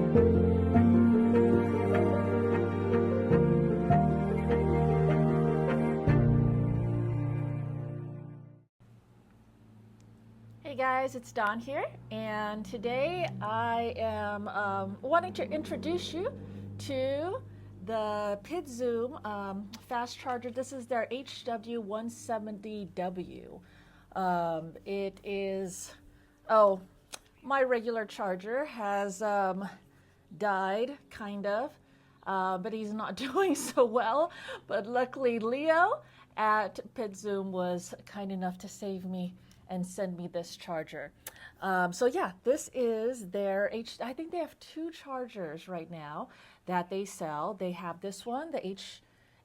Hey guys, it's Dawn here, and today I am wanting to introduce you to the Pidzoom fast charger. This is their HW170W. It is, oh, my regular charger has died, kind of, but he's not doing so well. But luckily Leo at Pidzoom was kind enough to save me and send me this charger. So yeah, this is their I think they have two chargers right now that they sell. They have this one, the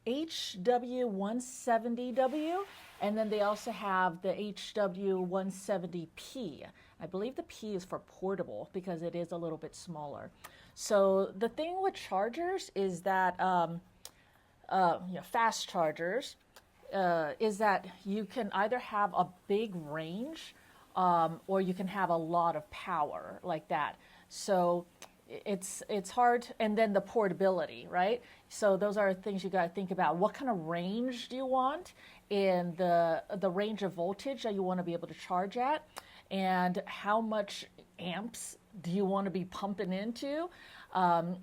HW170W, and then they also have the HW170P. I believe the P is for portable because it is a little bit smaller. So the thing with chargers is that, fast chargers, is that you can either have a big range or you can have a lot of power like that. So it's hard. And then the portability, right? So those are things you got to think about. What kind of range do you want in the range of voltage that you want to be able to charge at, and how much amps do you want to be pumping into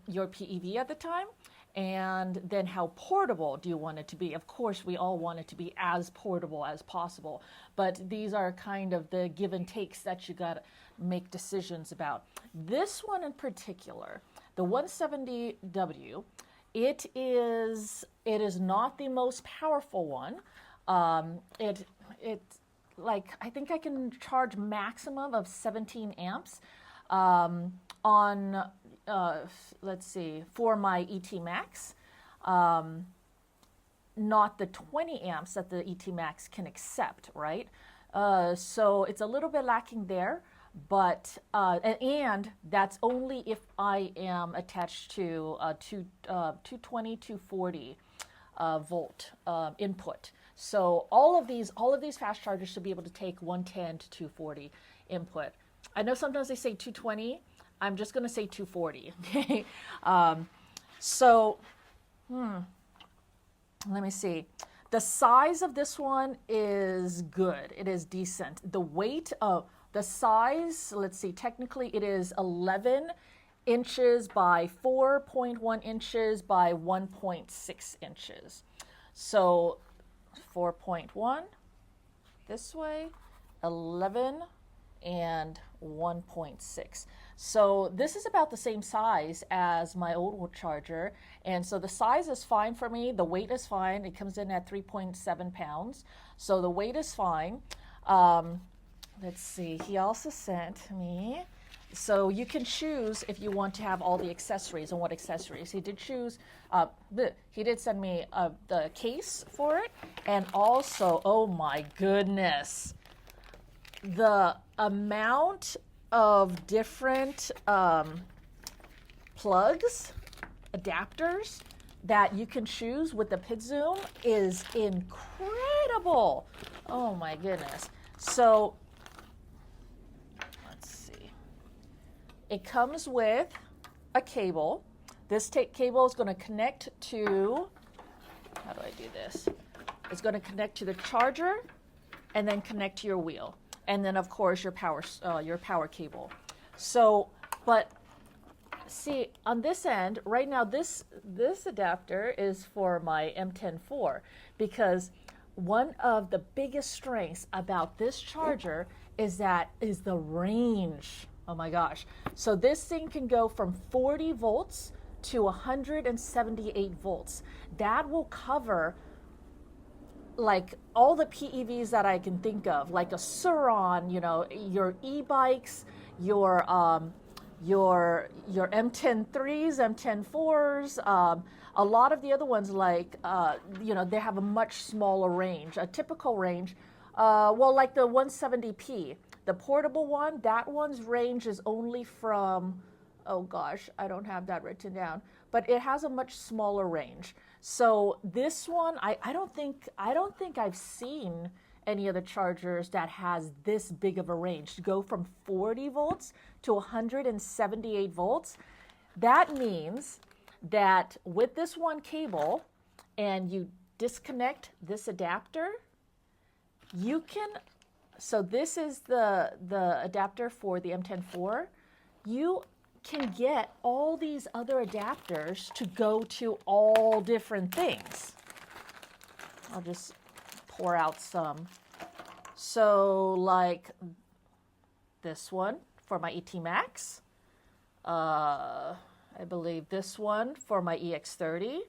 your PEV at the time? And then how portable do you want it to be? Of course, we all want it to be as portable as possible, but these are kind of the give and takes that you got to make decisions about. This one in particular, the 170W, it is not the most powerful one. It like, I think I can charge maximum of 17 amps on let's see, for my ET Max, not the 20 amps that the ET Max can accept, right? So it's a little bit lacking there, but, and that's only if I am attached to 220, 240 volt input. So all of these fast chargers should be able to take 110 to 240 input. I know sometimes they say 220. I'm just going to say 240, okay? Let me see. The size of this one is good. It is decent. The weight of the size, let's see, technically it is 11 inches by 4.1 inches by 1.6 inches. So 4.1 this way, 11 and 1.6. So this is about the same size as my old charger, and so the size is fine for me. The weight is fine. It comes in at 3.7 pounds, so the weight is fine. Let's see, he also sent me, so you can choose if you want to have all the accessories and what accessories. He did choose, he did send me the case for it, and also, oh my goodness, the amount of different plugs, adapters that you can choose with the Pidzoom is incredible. Oh my goodness. So let's see. It comes with a cable. This cable is going to connect to, how do I do this? It's going to connect to the charger and then connect to your wheel. And then, of course, your power cable. So, but see, on this end, right now, this adapter is for my M10-4, because one of the biggest strengths about this charger is the range. Oh my gosh. So this thing can go from 40 volts to 178 volts. That will cover like all the PEVs that I can think of, like a Suron, you know, your e-bikes, your M10-3s, M10-4s, a lot of the other ones, like, you know, they have a much smaller range, a typical range, well, like the 170p, the portable one, that one's range is only from, oh gosh, I don't have that written down, but it has a much smaller range. So this one, I don't think I've seen any of the chargers that has this big of a range to go from 40 volts to 178 volts. that means that with this one cable and you disconnect this adapter, you can, so this is the adapter for the M10-4. You can get all these other adapters to go to all different things. I'll just pour out some. So like this one for my ET Max. I believe this one for my EX30.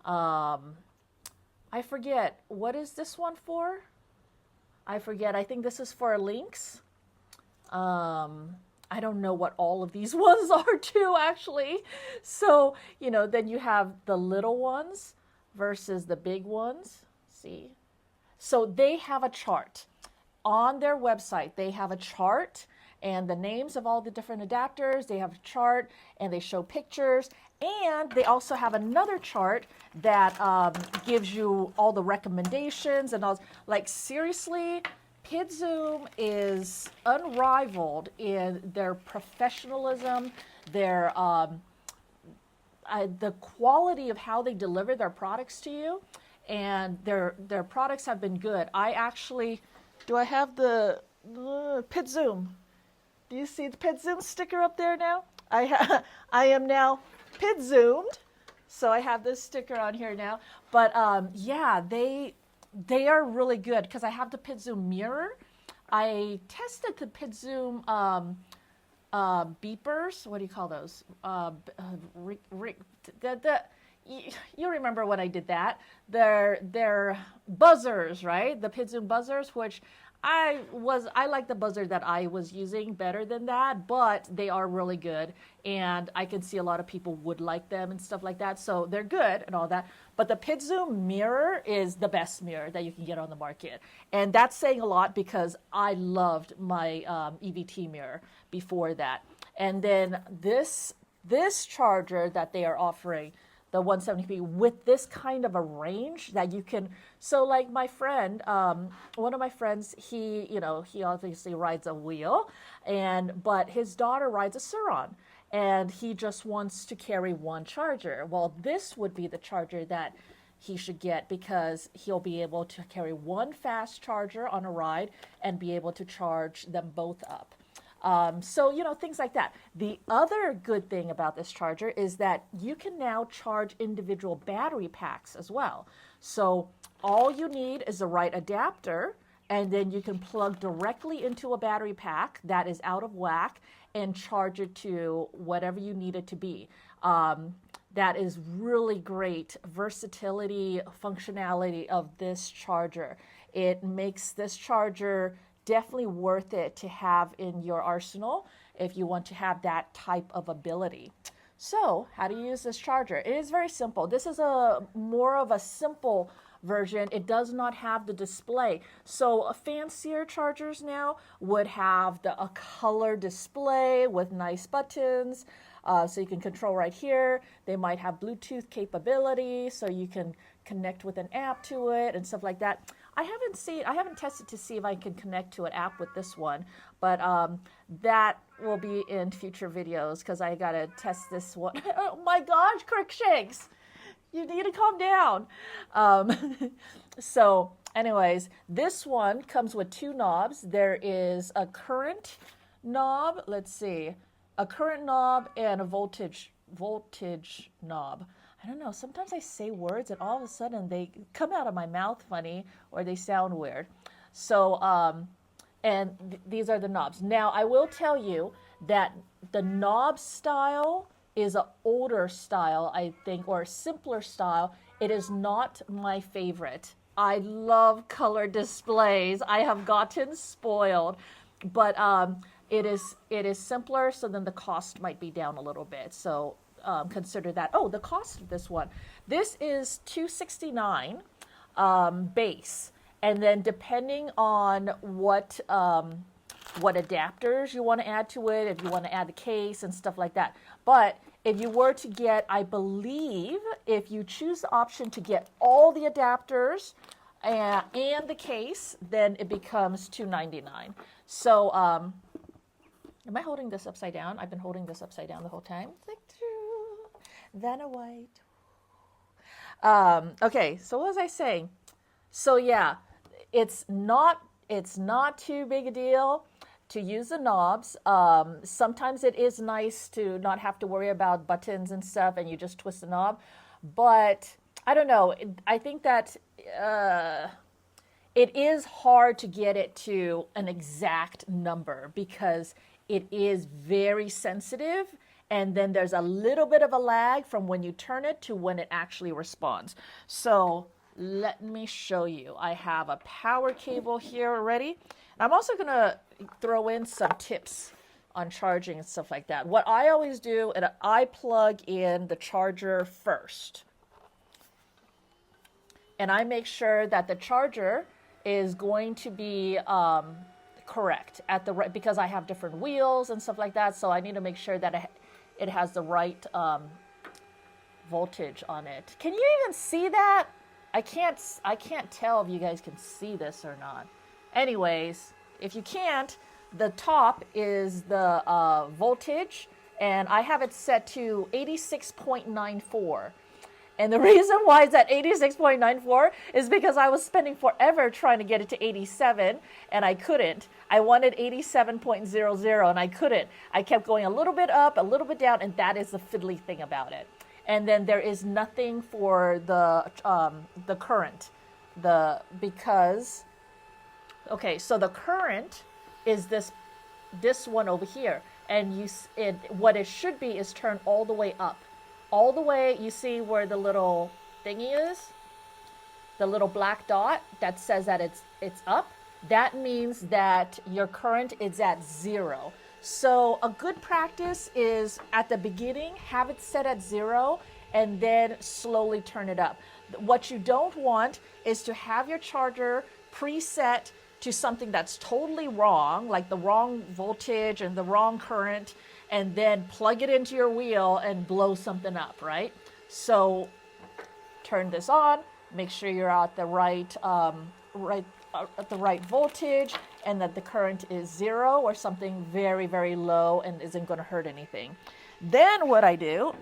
I forget, what is this one for? I forget, I think this is for Lynx. I don't know what all of these ones are too, actually. So, you know, then you have the little ones versus the big ones, see? So they have a chart. On their website, they have a chart and the names of all the different adapters. They have a chart and they show pictures. And they also have another chart that gives you all the recommendations and all. Like, seriously, Pidzoom is unrivaled in their professionalism, their the quality of how they deliver their products to you, and their products have been good. I actually, do I have the Pidzoom? Do you see the Pidzoom sticker up there now? I am now Pidzoomed, so I have this sticker on here now. But yeah, they are really good because I have the Pidzoom mirror. I tested the Pidzoom beepers. What do you call those? You remember when I did that? They're buzzers, right? The Pidzoom buzzers, which I like the buzzer that I was using better than that, but they are really good, and I can see a lot of people would like them and stuff like that, so they're good and all that. But the Pidzoom mirror is the best mirror that you can get on the market, and that's saying a lot because I loved my EVT mirror before that. And then this charger that they are offering, the 170p, with this kind of a range that you can, so like my friend, one of my friends, he obviously rides a wheel, but his daughter rides a Suron, and he just wants to carry one charger. Well, this would be the charger that he should get because he'll be able to carry one fast charger on a ride and be able to charge them both up. So, you know, things like that. The other good thing about this charger is that you can now charge individual battery packs as well. So all you need is the right adapter, and then you can plug directly into a battery pack that is out of whack and charge it to whatever you need it to be. That is really great versatility, functionality of this charger. It makes this charger definitely worth it to have in your arsenal if you want to have that type of ability. So how to use this charger? It is very simple. This is more of a simple version. It does not have the display. So fancier chargers now would have a color display with nice buttons. So you can control right here. They might have Bluetooth capability, so you can connect with an app to it and stuff like that. I haven't tested to see if I can connect to an app with this one, but that will be in future videos because I gotta test this one. Oh my gosh, Crookshanks, you need to calm down. So anyways, this one comes with two knobs. There is a current knob, let's see, a current knob and a voltage knob. I don't know, sometimes I say words and all of a sudden they come out of my mouth funny or they sound weird. So, these are the knobs. Now, I will tell you that the knob style is an older style, I think, or a simpler style. It is not my favorite. I love color displays. I have gotten spoiled, but it is simpler, so then the cost might be down a little bit. So consider that. Oh, the cost of this one. This is $269 base, and then depending on what adapters you want to add to it, if you want to add the case and stuff like that. But if you were to get, I believe, if you choose the option to get all the adapters and the case, then it becomes $299. So, am I holding this upside down? I've been holding this upside down the whole time. Vanna White. Okay, so what was I saying? So yeah, it's not too big a deal to use the knobs. Sometimes it is nice to not have to worry about buttons and stuff, and you just twist the knob. But I don't know. I think that it is hard to get it to an exact number because it is very sensitive, and then there's a little bit of a lag from when you turn it to when it actually responds. So let me show you. I have a power cable here already. I'm also going to throw in some tips on charging and stuff like that. What I always do is I plug in the charger first. And I make sure that the charger is going to be correct at the right, because I have different wheels and stuff like that. So I need to make sure that it has the right voltage on it. Can you even see that? I can't tell if you guys can see this or not. Anyways, if you can't, the top is the voltage, and I have it set to 86.94. And the reason why it's at 86.94 is because I was spending forever trying to get it to 87, and I couldn't. I wanted 87.00, and I couldn't. I kept going a little bit up, a little bit down, and that is the fiddly thing about it. And then there is nothing for the current, because okay, so the current is this one over here, and what it should be is turned all the way up. All the way, you see where the little thingy is? The little black dot that says that it's up. That means that your current is at 0. So a good practice is at the beginning, have it set at 0 and then slowly turn it up. What you don't want is to have your charger preset to something that's totally wrong, like the wrong voltage and the wrong current, and then plug it into your wheel and blow something up, right? So turn this on, make sure you're at the right voltage, and that the current is 0 or something very, very low and isn't going to hurt anything. Then what I do,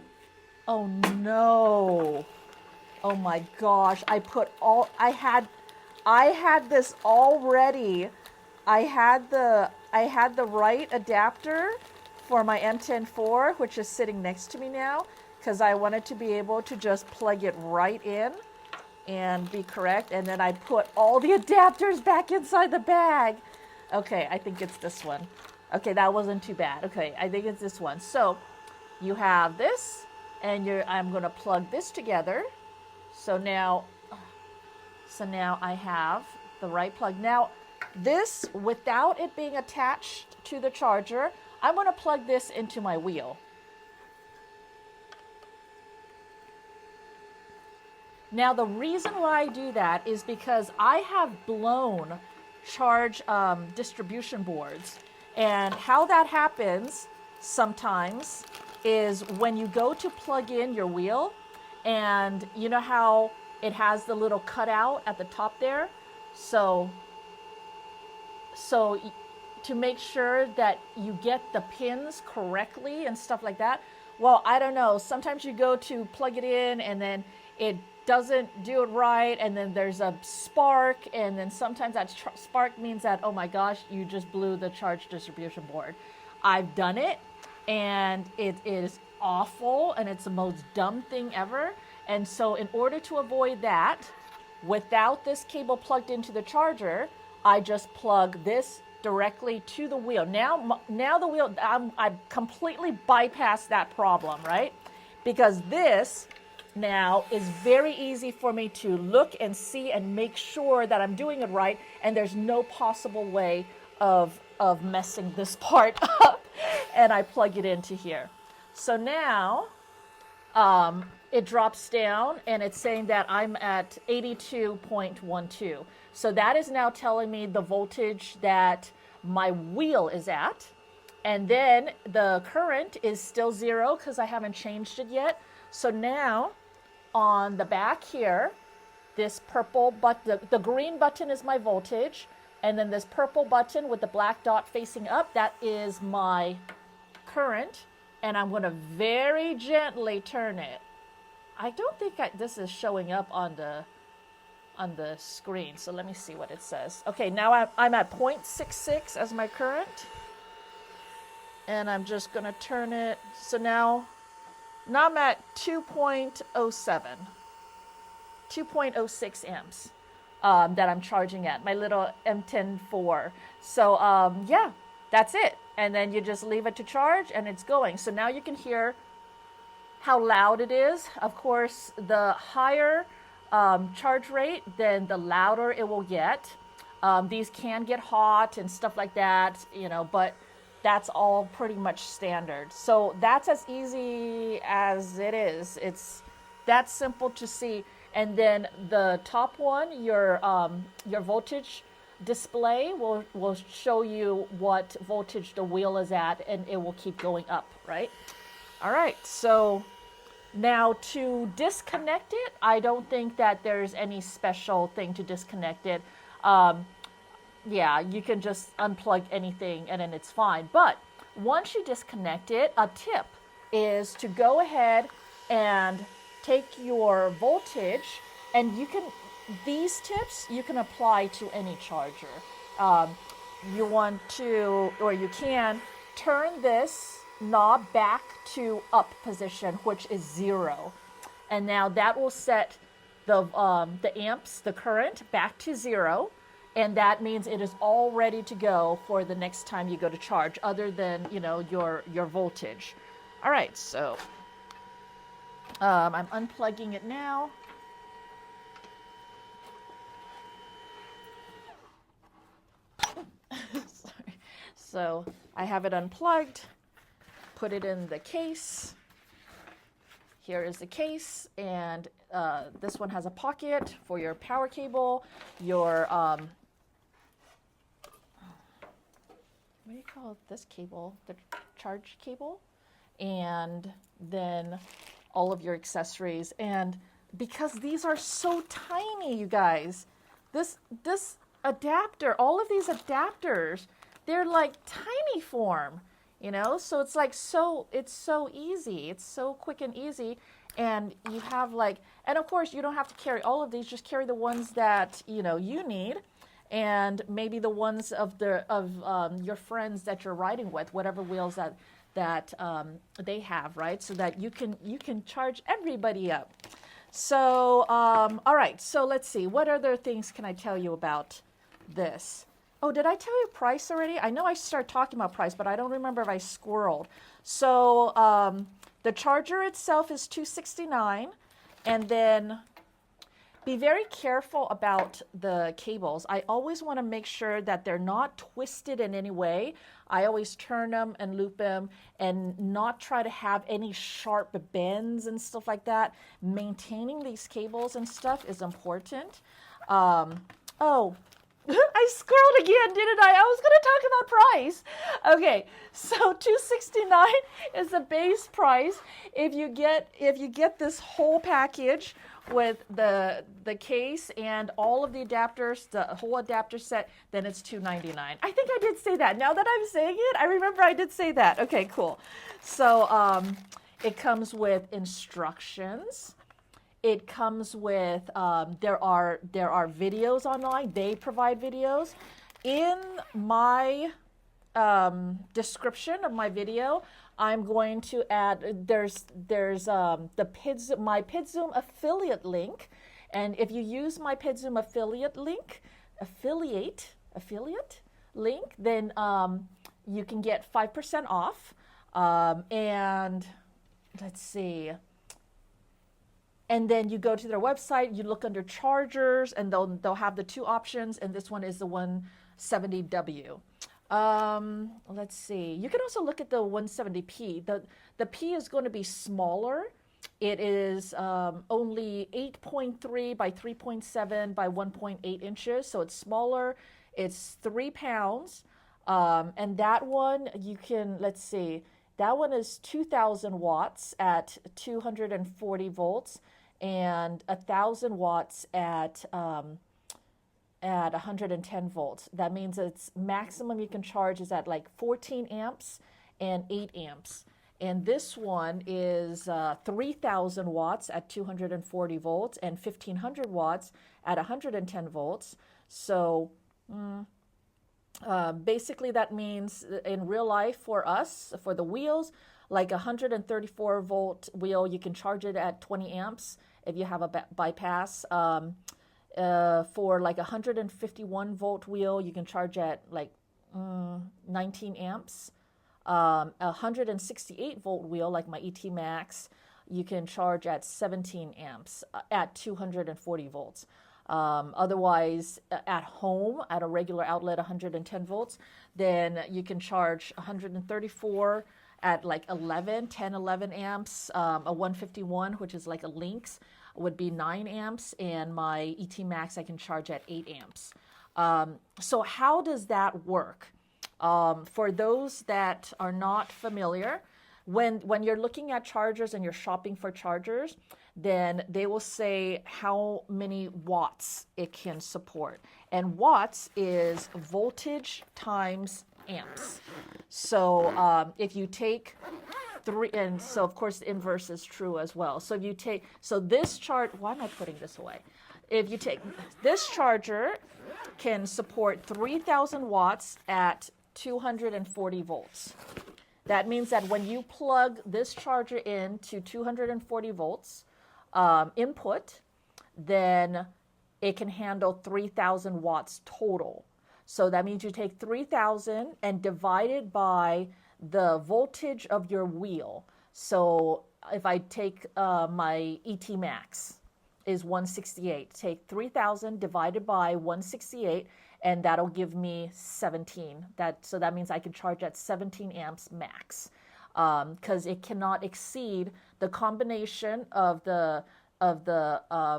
oh no, oh my gosh, I had this already. I had the right adapter for my M10-4, which is sitting next to me now, because I wanted to be able to just plug it right in and be correct. And then I put all the adapters back inside the bag. Okay, I think it's this one. Okay, that wasn't too bad. Okay, I think it's this one. So you have this, and I'm going to plug this together. So now I have the right plug. Now, this, without it being attached to the charger, I'm going to plug this into my wheel. Now, the reason why I do that is because I have blown charge distribution boards. And how that happens sometimes is when you go to plug in your wheel, and you know how it has the little cutout at the top there? So to make sure that you get the pins correctly and stuff like that. Well, I don't know. Sometimes you go to plug it in and then it doesn't do it right, and then there's a spark, and then sometimes that spark means that, oh my gosh, you just blew the charge distribution board. I've done it, and it is awful, and it's the most dumb thing ever. And so in order to avoid that, without this cable plugged into the charger, I just plug this directly to the wheel. Now the wheel, I completely bypassed that problem, right? Because this now is very easy for me to look and see and make sure that I'm doing it right, and there's no possible way of messing this part up. And I plug it into here. So now it drops down, and it's saying that I'm at 82.12. So that is now telling me the voltage that my wheel is at. And then the current is still 0 because I haven't changed it yet. So now on the back here, this purple button, the green button is my voltage. And then this purple button with the black dot facing up, that is my current. and I'm going to very gently turn it. I don't think this is showing up on the screen, so let me see what it says. Okay, now I'm at 0.66 as my current, and I'm just going to turn it. So now I'm at 2.07, 2.06 amps that I'm charging at, my little M10-4. So yeah, that's it. And then you just leave it to charge, and it's going. So now you can hear how loud it is. Of course, the higher charge rate, then the louder it will get. These can get hot and stuff like that, you know, but that's all pretty much standard. So that's as easy as it is. It's that simple to see. And then the top one, your voltage display will show you what voltage the wheel is at, and it will keep going up, right? All right, so now to disconnect it, I don't think that there's any special thing to disconnect it. Yeah, you can just unplug anything and then it's fine. But once you disconnect it, a tip is to go ahead and take your voltage, and these tips you can apply to any charger. You want to, or you can turn this knob back to up position, which is 0. And now that will set the amps, the current, back to 0. And that means it is all ready to go for the next time you go to charge, other than, you know, your voltage. All right, so I'm unplugging it now. Sorry. So I have it unplugged. Put it in the case. Here is the case, and this one has a pocket for your power cable, your what do you call this cable? The charge cable, and then all of your accessories. And because these are so tiny, you guys, this adapter, all of these adapters, they're like tiny form. You know, so it's like it's so easy. It's so quick and easy. And you have like, and of course you don't have to carry all of these, just carry the ones that, you know, you need, and maybe the ones of your friends that you're riding with, whatever wheels that they have, right? So that you can charge everybody up. So, all right, so let's see, what other things can I tell you about this? Oh, did I tell you price already? I know I started talking about price, but I don't remember if I squirreled. So the charger itself is $269, and then be very careful about the cables. I always want to make sure that they're not twisted in any way. I always turn them and loop them and not try to have any sharp bends and stuff like that. Maintaining these cables and stuff is important. Oh, I scrolled again, didn't I? I was going to talk about price. Okay, so $269 is the base price. If you get this whole package with the case and all of the adapters, the whole adapter set, then it's $299. I think I did say that. Now that I'm saying it, I remember I did say that. Okay, cool. So it comes with instructions. It comes with, there are videos online. They provide videos. In my description of my video, I'm going to add, there's my Pidzoom affiliate link. And if you use my Pidzoom affiliate link, then you can get 5% off. And let's see. And then you go to their website, you look under chargers, and they'll have the two options, and this one is the 170W. Let's see. You can also look at the 170P. The P is going to be smaller. It is only 8.3 by 3.7 by 1.8 inches, so it's smaller. It's 3 pounds. And that one, you can, let's see, that one is 2,000 watts at 240 volts. And 1,000 watts at 110 volts. That means its maximum you can charge is at like 14 amps and 8 amps. And this one is 3,000 watts at 240 volts and 1,500 watts at 110 volts. So basically that means in real life for us, for the wheels, like a 134 volt wheel, you can charge it at 20 amps if you have a bypass. For like a 151 volt wheel, you can charge at like 19 amps. A 168 volt wheel, like my ET Max, you can charge at 17 amps at 240 volts. Otherwise, at home, at a regular outlet, 110 volts, then you can charge 134 at like 11 amps. A 151, which is like a Lynx, would be 9 amps, and my ET Max I can charge at 8 amps. So how does that work? For those that are not familiar, when you're looking at chargers and you're shopping for chargers, then they will say how many watts it can support. And watts is voltage times amps. So if you take three, and so of course the inverse is true as well. So if you take, so this chart, why am I putting this away? If you take this charger can support 3,000 watts at 240 volts. That means that when you plug this charger in to 240 volts input, then it can handle 3,000 watts total. So that means you take 3,000 and divide it by the voltage of your wheel. So if I take my ET Max is 168, take 3,000 divided by 168, and that'll give me 17. So that means I can charge at 17 amps max, because it cannot exceed the combination of the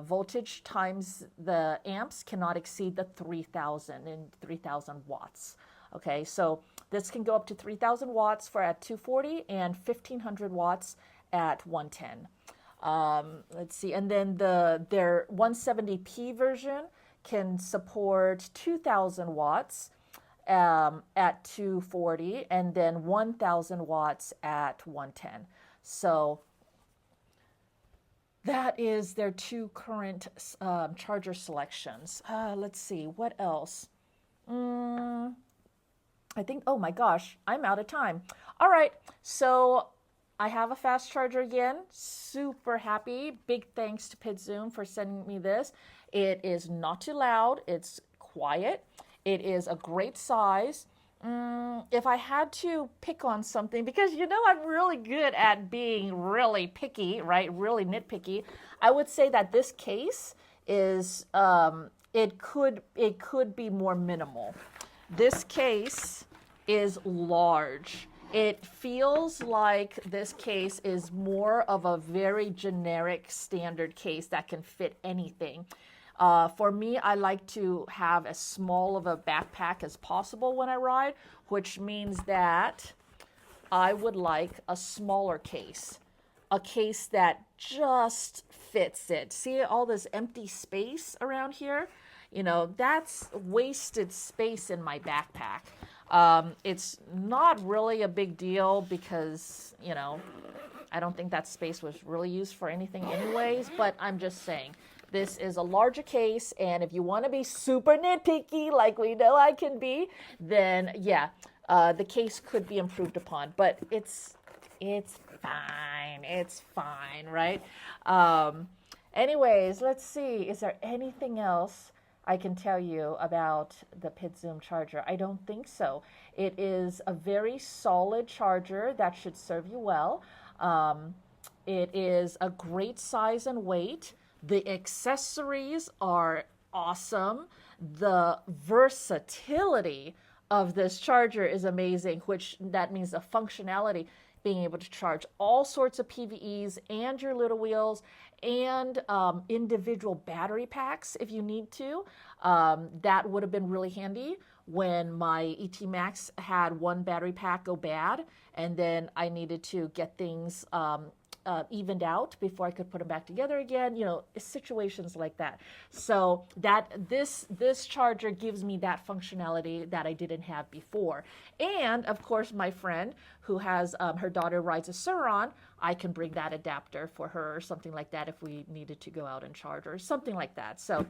voltage times the amps cannot exceed the 3,000 and 3,000 watts. Okay, so this can go up to 3,000 watts for at 240 and 1,500 watts at 110. Let's see, and then their 170p version can support 2,000 watts at 240 and then 1,000 watts at 110. So that is their two current charger selections. Let's see, what else? I think, oh my gosh, I'm out of time. All right, so I have a fast charger again. Super happy. Big thanks to Pidzoom for sending me this. It is not too loud. It's quiet. It is a great size. If I had to pick on something, because you know I'm really good at being really picky, right? Really nitpicky. I would say that this case is, it could be more minimal. This case is large. It feels like this case is more of a very generic standard case that can fit anything. For me, I like to have as small of a backpack as possible when I ride, which means that I would like a smaller case, a case that just fits it. See all this empty space around here? You know, that's wasted space in my backpack. It's not really a big deal because, you know, I don't think that space was really used for anything anyways, but I'm just saying. This is a larger case, and if you want to be super nitpicky, like we know I can be, then yeah, the case could be improved upon. But it's fine. It's fine, right? Anyways, let's see. Is there anything else I can tell you about the Pidzoom charger? I don't think so. It is a very solid charger that should serve you well. It is a great size and weight. The accessories are awesome. The versatility of this charger is amazing, which that means the functionality, being able to charge all sorts of PVEs and your little wheels and individual battery packs if you need to. That would have been really handy when my ET Max had one battery pack go bad, and then I needed to get things evened out before I could put them back together again, you know, situations like that. So that this charger gives me that functionality that I didn't have before. And of course, my friend who has her daughter rides a Suron, I can bring that adapter for her or something like that if we needed to go out and charge or something like that. So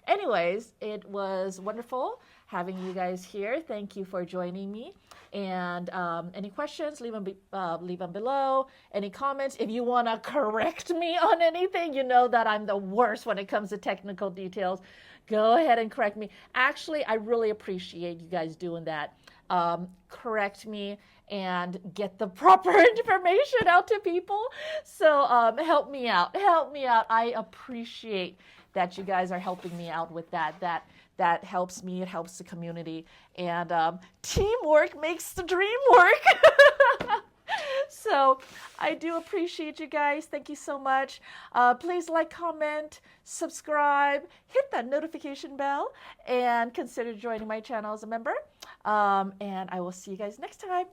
anyways, it was wonderful having you guys here. Thank you for joining me. And any questions, leave them below. Any comments. If you want to correct me on anything, you know that I'm the worst when it comes to technical details. Go ahead and correct me. Actually, I really appreciate you guys doing that. Correct me and get the proper information out to people. So help me out. Help me out. I appreciate that you guys are helping me out with that. That helps me. It helps the community. And teamwork makes the dream work. So I do appreciate you guys. Thank you so much. Please like, comment, subscribe, hit that notification bell, and consider joining my channel as a member. And I will see you guys next time.